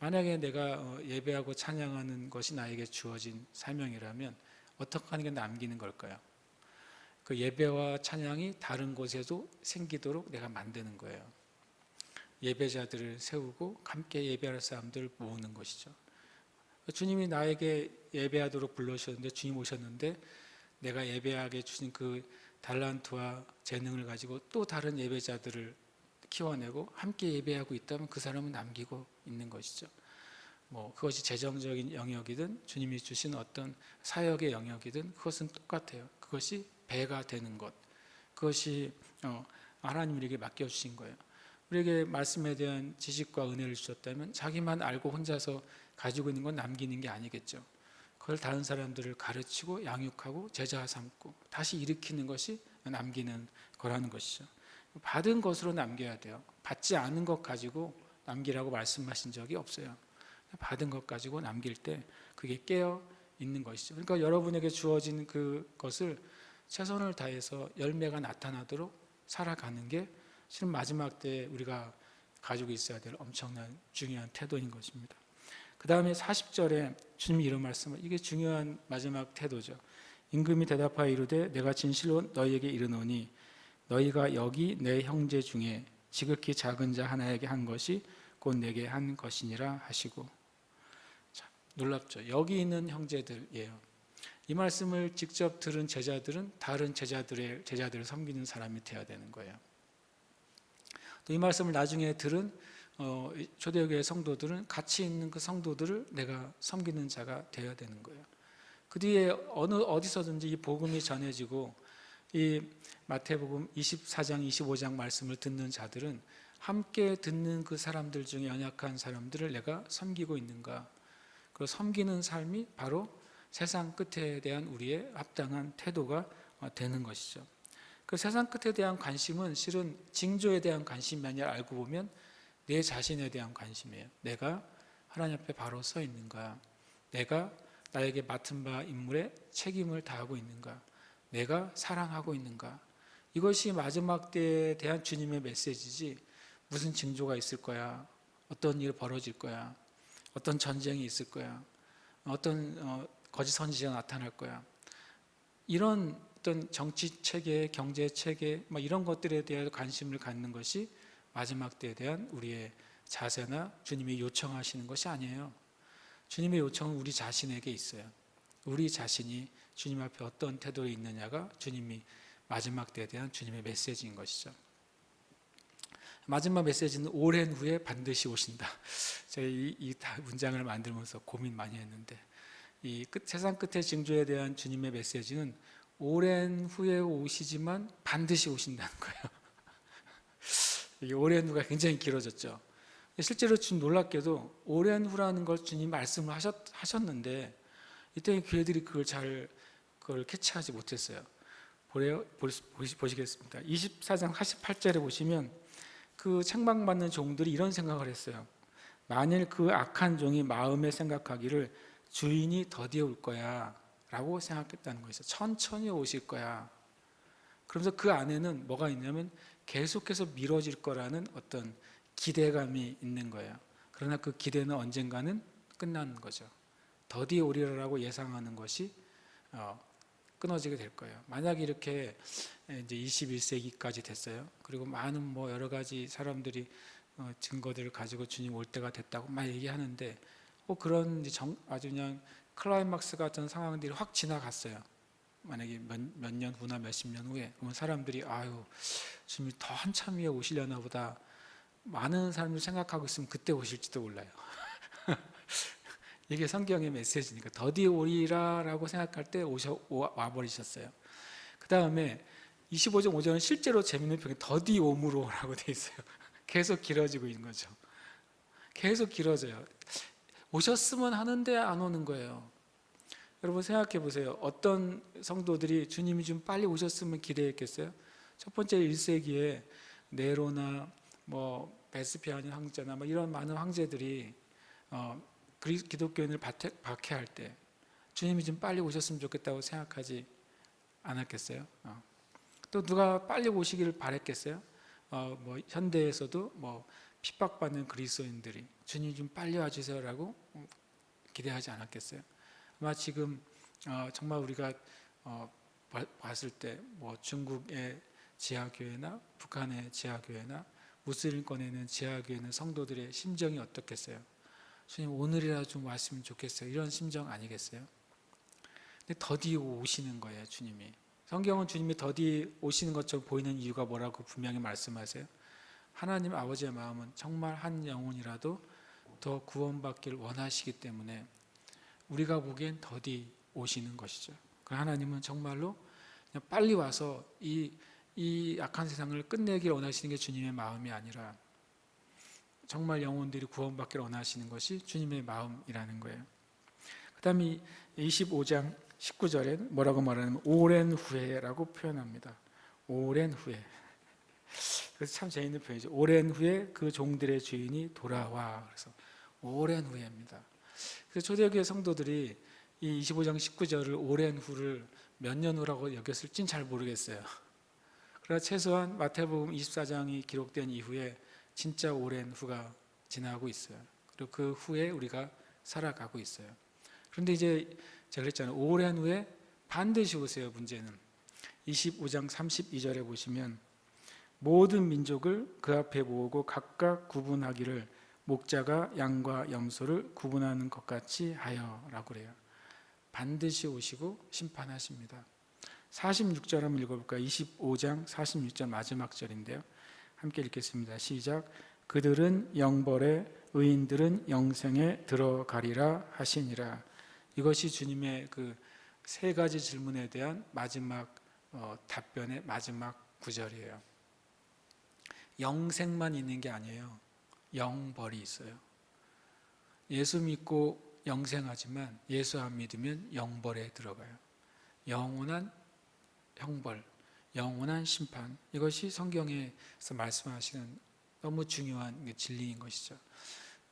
만약에 내가 예배하고 찬양하는 것이 나에게 주어진 사명이라면 어떻게 하는 게 남기는 걸까요? 그 예배와 찬양이 다른 곳에도 생기도록 내가 만드는 거예요. 예배자들을 세우고 함께 예배할 사람들을 모으는 것이죠. 주님이 나에게 예배하도록 불러주셨는데, 주님 오셨는데 내가 예배하게 주신 그 달란트와 재능을 가지고 또 다른 예배자들을 키워내고 함께 예배하고 있다면 그 사람은 남기고 있는 것이죠. 뭐 그것이 재정적인 영역이든 주님이 주신 어떤 사역의 영역이든 그것은 똑같아요. 그것이 배가 되는 것, 그것이 하나님이 우리에게 맡겨주신 거예요. 우리에게 말씀에 대한 지식과 은혜를 주셨다면 자기만 알고 혼자서 가지고 있는 건 남기는 게 아니겠죠. 그걸 다른 사람들을 가르치고 양육하고 제자 삼고 다시 일으키는 것이 남기는 거라는 것이죠. 받은 것으로 남겨야 돼요. 받지 않은 것 가지고 남기라고 말씀하신 적이 없어요. 받은 것 가지고 남길 때 그게 깨어 있는 것이죠. 그러니까 여러분에게 주어진 그것을 최선을 다해서 열매가 나타나도록 살아가는 게 실은 마지막 때 우리가 가지고 있어야 될 엄청난 중요한 태도인 것입니다. 그 다음에 40절에 주님이 이런 말씀을, 이게 중요한 마지막 태도죠. 임금이 대답하여 이르되 내가 진실로 너희에게 이르노니 너희가 여기 내 형제 중에 지극히 작은 자 하나에게 한 것이 곧 내게 한 것이니라 하시고. 자, 놀랍죠. 여기 있는 형제들이에요. 이 말씀을 직접 들은 제자들은 다른 제자들을 섬기는 사람이 되어야 되는 거예요. 또 이 말씀을 나중에 들은 초대교회 성도들은 같이 있는 그 성도들을 내가 섬기는 자가 되어야 되는 거예요. 그 뒤에 어디서든지 이 복음이 전해지고 이 마태복음 24장 25장 말씀을 듣는 자들은 함께 듣는 그 사람들 중에 연약한 사람들을 내가 섬기고 있는가. 그리고 섬기는 삶이 바로 세상 끝에 대한 우리의 합당한 태도가 되는 것이죠. 그 세상 끝에 대한 관심은 실은 징조에 대한 관심이 아니라 알고 보면 내 자신에 대한 관심이에요. 내가 하나님 앞에 바로 서 있는가? 내가 나에게 맡은 바 임무에 책임을 다하고 있는가? 내가 사랑하고 있는가? 이것이 마지막 때에 대한 주님의 메시지지, 무슨 징조가 있을 거야, 어떤 일이 벌어질 거야, 어떤 전쟁이 있을 거야, 어떤 거짓 선지자가 나타날 거야, 이런 어떤 정치 체계, 경제 체계 이런 것들에 대한 관심을 갖는 것이 마지막 때에 대한 우리의 자세나 주님이 요청하시는 것이 아니에요. 주님의 요청은 우리 자신에게 있어요. 우리 자신이 주님 앞에 어떤 태도로 있느냐가 주님이 마지막 때에 대한 주님의 메시지인 것이죠. 마지막 메시지는 오랜 후에 반드시 오신다. 제가 이 문장을 만들면서 고민 많이 했는데, 이 세상 끝의 징조에 대한 주님의 메시지는 오랜 후에 오시지만 반드시 오신다는 거예요. 이게 오랜 후가 굉장히 길어졌죠. 실제로 주님 놀랍게도 오랜 후라는 걸 주님 말씀을 하셨는데 이때 교회들이 그걸 캐치하지 못했어요. 보시겠습니다. 24장 48절에 보시면 그 책망받는 종들이 이런 생각을 했어요. 만일 그 악한 종이 마음에 생각하기를 주인이 더디어 올 거야 라고 생각했다는 거예요. 천천히 오실 거야. 그러면서 그 안에는 뭐가 있냐면 계속해서 미뤄질 거라는 어떤 기대감이 있는 거예요. 그러나 그 기대는 언젠가는 끝나는 거죠. 더디 오리라고 예상하는 것이 끊어지게 될 거예요. 만약 이렇게 이제 21세기까지 됐어요. 그리고 많은 여러 가지 사람들이 증거들을 가지고 주님 올 때가 됐다고 막 얘기하는데 그런 아주 그냥 클라이막스 같은 상황들이 확 지나갔어요. 만약에 몇 년 후나 몇십 년 후에 그러면 사람들이 주님이 더 한참 후에 오시려나 보다, 많은 사람들이 생각하고 있으면 그때 오실지도 몰라요. 이게 성경의 메시지니까 더디 오리라라고 생각할 때 와버리셨어요. 그 다음에 25장 5절은 실제로 재밌는 표현이 더디 오므로라고 돼 있어요. 계속 길어지고 있는 거죠. 계속 길어져요. 오셨으면 하는데 안 오는 거예요. 여러분 생각해 보세요. 어떤 성도들이 주님이 좀 빨리 오셨으면 기대했겠어요? 첫 번째 1세기에 네로나 베스피아니 황제나 이런 많은 황제들이 기독교인을 박해할 때 주님이 좀 빨리 오셨으면 좋겠다고 생각하지 않았겠어요? 또 누가 빨리 오시기를 바랬겠어요? 현대에서도 핍박받는 그리스도인들이 주님 좀 빨리 와주세요라고 기대하지 않았겠어요? 아마 지금 정말 우리가 봤을 때 중국의 지하교회나 북한의 지하교회나 무슬림권에 있는 지하교회는 성도들의 심정이 어떻겠어요? 주님 오늘이라 좀 왔으면 좋겠어요. 이런 심정 아니겠어요? 근데 더디 오시는 거예요, 주님이. 성경은 주님이 더디 오시는 것처럼 보이는 이유가 뭐라고 분명히 말씀하세요. 하나님 아버지의 마음은 정말 한 영혼이라도 더 구원받기를 원하시기 때문에 우리가 보기엔 더디 오시는 것이죠. 그 하나님은 정말로 그냥 빨리 와서 이 이 악한 세상을 끝내길 원하시는 게 주님의 마음이 아니라 정말 영혼들이 구원받기를 원하시는 것이 주님의 마음이라는 거예요. 그 다음에 25장 19절에 뭐라고 말하냐면 오랜 후에라고 표현합니다. 오랜 후에. 그래서 참 재미있는 표현이죠. 오랜 후에 그 종들의 주인이 돌아와. 그래서 오랜 후에입니다. 그래서 초대교회 성도들이 이 25장 19절을 오랜 후를 몇 년 후라고 여겼을진 잘 모르겠어요. 그러나 최소한 마태복음 24장이 기록된 이후에 진짜 오랜 후가 지나고 있어요. 그리고 그 후에 우리가 살아가고 있어요. 그런데 이제 제가 그랬잖아요. 오랜 후에 반드시 오세요. 문제는 25장 32절에 보시면 모든 민족을 그 앞에 모으고 각각 구분하기를 목자가 양과 염소를 구분하는 것 같이 하여라고 그래요. 반드시 오시고 심판하십니다. 46절 한번 읽어볼까요? 25장 46절 마지막 절인데요. 함께 읽겠습니다. 시작. 그들은 영벌에 의인들은 영생에 들어가리라 하시니라. 이것이 주님의 그 세 가지 질문에 대한 마지막 답변의 마지막 구절이에요. 영생만 있는 게 아니에요. 영벌이 있어요. 예수 믿고 영생하지만 예수 안 믿으면 영벌에 들어가요. 영원한 형벌, 영원한 심판. 이것이 성경에서 말씀하시는 너무 중요한 진리인 것이죠.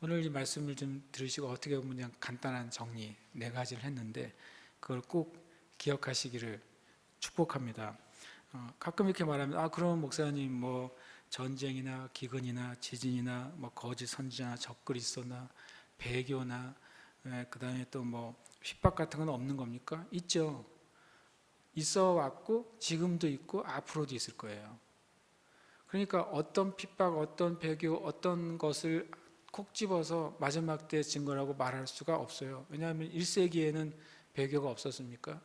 오늘 이 말씀을 좀 들으시고 어떻게 보면 그냥 간단한 정리 4가지를 했는데 그걸 꼭 기억하시기를 축복합니다. 가끔 이렇게 말하면 그럼 목사님 뭐 전쟁이나 기근이나 지진이나 뭐 거짓 선지자나 적그리스도나 배교나 그다음에 또 뭐 핍박 같은 건 없는 겁니까? 있죠. 있어 왔고 지금도 있고 앞으로도 있을 거예요. 그러니까 어떤 핍박, 어떤 배교, 어떤 것을 콕 집어서 마지막 때 증거라고 말할 수가 없어요. 왜냐하면 1세기에는 배교가 없었습니까?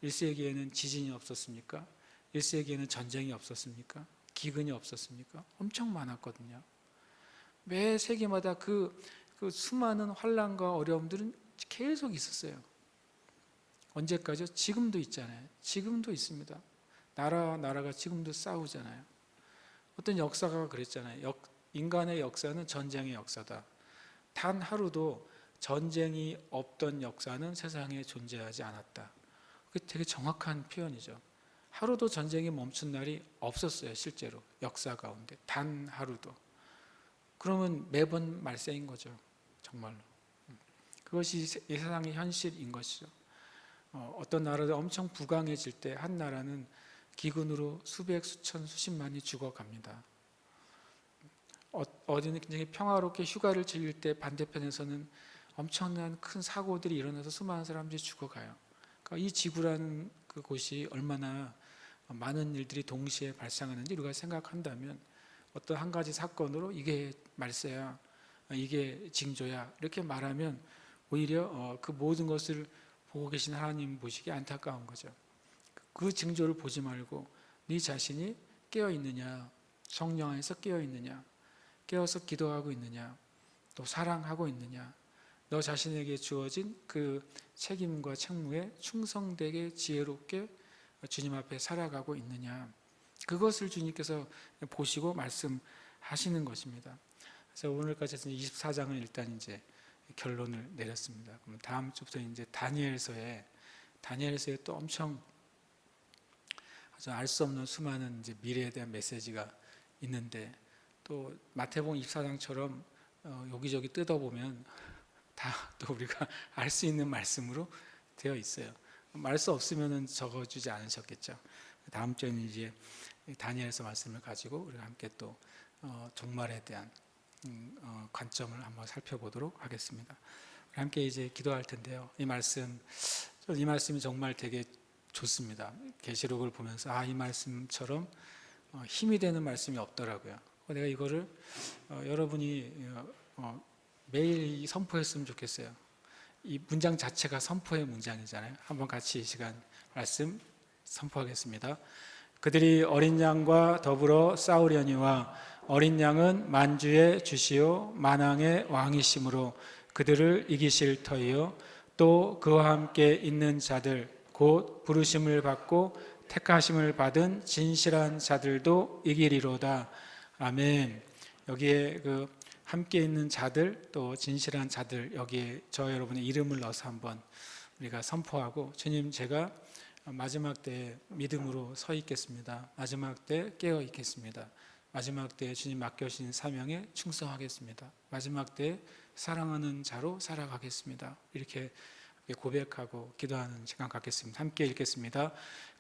1세기에는 지진이 없었습니까? 1세기에는 전쟁이 없었습니까? 기근이 없었습니까? 엄청 많았거든요. 매 세기마다 그 수많은 환난과 어려움들은 계속 있었어요. 언제까지요? 지금도 있잖아요. 지금도 있습니다. 나라가 지금도 싸우잖아요. 어떤 역사가 그랬잖아요. 인간의 역사는 전쟁의 역사다. 단 하루도 전쟁이 없던 역사는 세상에 존재하지 않았다. 그게 되게 정확한 표현이죠. 하루도 전쟁이 멈춘 날이 없었어요. 실제로 역사 가운데 단 하루도. 그러면 매번 말세인 거죠. 정말로. 그것이 이 세상의 현실인 것이죠. 어떤 나라도 엄청 부강해질 때 한 나라는 기근으로 수백, 수천, 수십만이 죽어갑니다. 어디는 굉장히 평화롭게 휴가를 즐길 때 반대편에서는 엄청난 큰 사고들이 일어나서 수많은 사람들이 죽어가요. 그러니까 이 지구라는 그곳이 얼마나 많은 일들이 동시에 발생하는지 우리가 생각한다면 어떤 한 가지 사건으로 이게 말세야, 이게 징조야 이렇게 말하면 오히려 그 모든 것을 보고 계신 하나님 보시기에 안타까운 거죠. 그 징조를 보지 말고 네 자신이 깨어있느냐, 성령 안에서 깨어있느냐, 깨어서 기도하고 있느냐, 또 사랑하고 있느냐, 너 자신에게 주어진 그 책임과 책무에 충성되게 지혜롭게 주님 앞에 살아가고 있느냐, 그것을 주님께서 보시고 말씀하시는 것입니다. 그래서 오늘까지 24장은 일단 이제 결론을 내렸습니다. 그럼 다음 주부터 이제 다니엘서에 또 엄청 알 수 없는 수많은 이제 미래에 대한 메시지가 있는데 또 마태복음 24장처럼 여기저기 뜯어보면 다 또 우리가 알 수 있는 말씀으로 되어 있어요. 말 수 없으면은 적어주지 않으셨겠죠. 다음 주에는 이제 다니엘서 말씀을 가지고 우리가 함께 또 종말에 대한 관점을 한번 살펴보도록 하겠습니다. 우리 함께 이제 기도할 텐데요. 이 말씀이 정말 되게 좋습니다. 계시록을 보면서 이 말씀처럼 힘이 되는 말씀이 없더라고요. 내가 이거를 여러분이 매일 선포했으면 좋겠어요. 이 문장 자체가 선포의 문장이잖아요. 한번 같이 이 시간 말씀 선포하겠습니다. 그들이 어린 양과 더불어 싸우려니와 어린 양은 만주의 주시요 만왕의 왕이심으로 그들을 이기실 터이요 또 그와 함께 있는 자들 곧 부르심을 받고 택하심을 받은 진실한 자들도 이기리로다. 아멘. 여기에 그 함께 있는 자들, 또 진실한 자들, 여기에 저 여러분의 이름을 넣어서 한번 우리가 선포하고, 주님, 제가 마지막 때에 믿음으로 서 있겠습니다. 마지막 때 깨어 있겠습니다. 마지막 때에 주님 맡겨주신 사명에 충성하겠습니다. 마지막 때에 사랑하는 자로 살아가겠습니다. 이렇게 고백하고 기도하는 시간 갖겠습니다. 함께 읽겠습니다.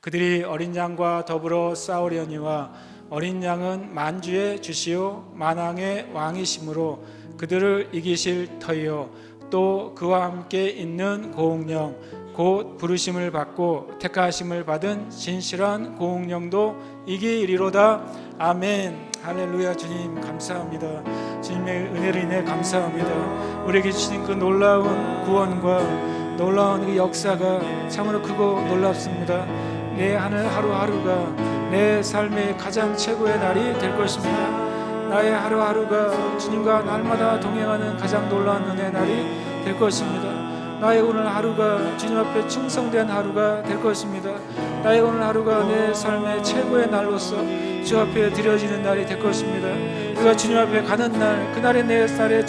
그들이 어린 양과 더불어 싸우려니와 어린 양은 만주의 주시요 만왕의 왕이심으로 그들을 이기실 터이요 또 그와 함께 있는 고운령 곧 부르심을 받고 택하심을 받은 진실한 고운령도 이기리로다. 아멘. 할렐루야. 주님 감사합니다. 주님의 은혜로 인해 감사합니다. 우리에게 주신 그 놀라운 구원과 놀라운 그 역사가 참으로 크고 놀랍습니다. 내 하늘 하루하루가 내 삶의 가장 최고의 날이 될 것입니다. 나의 하루하루가 주님과 날마다 동행하는 가장 놀라운 은혜의 날이 될 것입니다. 나의 오늘 하루가 주님 앞에 충성된 하루가 될 것입니다. 나의 오늘 하루가 내 삶의 최고의 날로서 주 앞에 드려지는 날이 될 것입니다. 우리가 주님 앞에 가는 날, 그날이 내 삶의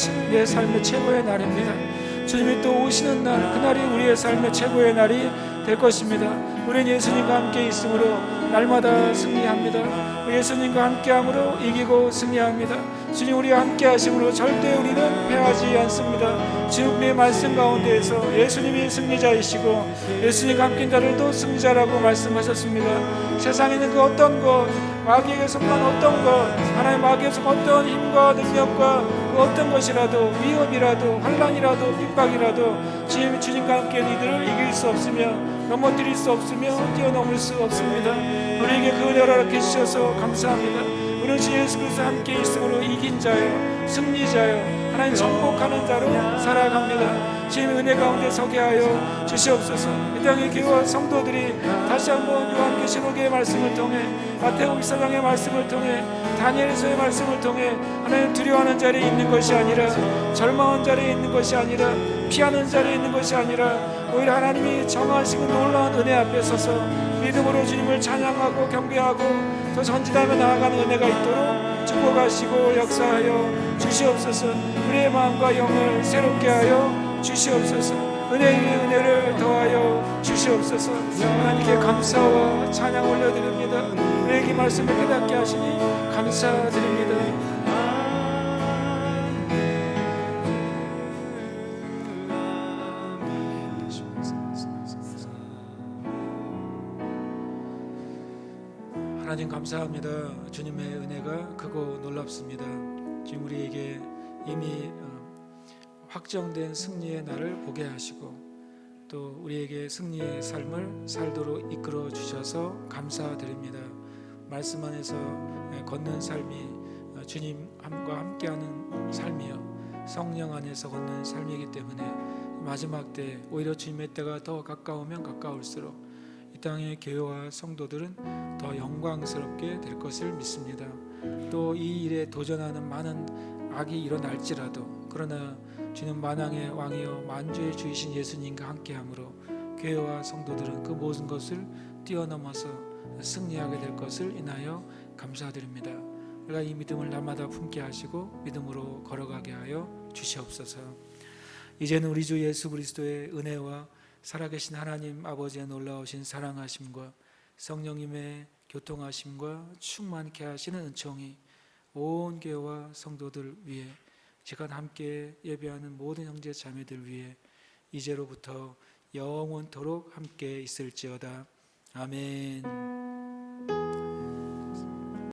최고의 날입니다. 주님이 또 오시는 날, 그날이 우리의 삶의 최고의 날이 될 것입니다. 우리는 예수님과 함께 있으므로 날마다 승리합니다. 예수님과 함께함으로 이기고 승리합니다. 주님 우리와 함께 하심으로 절대 우리는 패하지 않습니다. 주님의 말씀 가운데에서 예수님이 승리자이시고 예수님과 함께인 자들도 승리자라고 말씀하셨습니다. 세상에 있는 그 어떤 것, 마귀에게 속한 어떤 것, 하나님 마귀에게 속한 어떤 힘과 능력과 그 어떤 것이라도, 위협이라도, 환난이라도, 핍박이라도 주님과 함께 이들을 이길 수 없으며 넘어뜨릴 수 없으며 뛰어넘을 수 없습니다. 우리에게 그 은혜를 허락해 주셔서 감사합니다. 우리는 주 예수 그리스도 함께 있음으로 이긴 자요, 승리자요, 하나님 정복하는 자로 살아갑니다. 주님의 은혜 가운데 서게 하여 주시옵소서. 이 땅의 교회와 성도들이 다시 한번 요한계시록의 말씀을 통해, 마태복음 24장의 말씀을 통해, 다니엘서의 말씀을 통해 하나님 두려워하는 자리에 있는 것이 아니라, 절망한 자리에 있는 것이 아니라, 피하는 자리에 있는 것이 아니라 오히려 하나님이 정하시고 놀라운 은혜 앞에 서서 믿음으로 주님을 찬양하고 경배하고 더 전진하며 나아가는 은혜가 있도록 축복하시고 역사하여 주시옵소서. 우리의 마음과 영을 새롭게 하여 주시옵소서. 은혜 위에 은혜를 더하여 주시옵소서. 하나님께 감사와 찬양 올려드립니다. 우리에게 말씀을 깨닫게 하시니 감사드립니다. 하나님 감사합니다. 주님의 은혜가 크고 놀랍습니다. 지금 우리에게 이미 확정된 승리의 날을 보게 하시고 또 우리에게 승리의 삶을 살도록 이끌어 주셔서 감사드립니다. 말씀 안에서 걷는 삶이 주님과 함께하는 삶이요, 성령 안에서 걷는 삶이기 때문에 마지막 때 오히려 주님의 때가 더 가까우면 가까울수록 이 땅의 교회와 성도들은 더 영광스럽게 될 것을 믿습니다. 또 이 일에 도전하는 많은 악이 일어날지라도, 그러나 주는 만왕의 왕이여 만주의 주이신 예수님과 함께함으로 교회와 성도들은 그 모든 것을 뛰어넘어서 승리하게 될 것을 인하여 감사드립니다. 우리가 이 믿음을 날마다 품게 하시고 믿음으로 걸어가게 하여 주시옵소서. 이제는 우리 주 예수 그리스도의 은혜와 살아계신 하나님 아버지의 놀라우신 사랑하심과 성령님의 교통하심과 충만케 하시는 은총이 온 교회와 성도들 위에, 시간 함께 예배하는 모든 형제 자매들 위에 이제로부터 영원토록 함께 있을지어다. 아멘.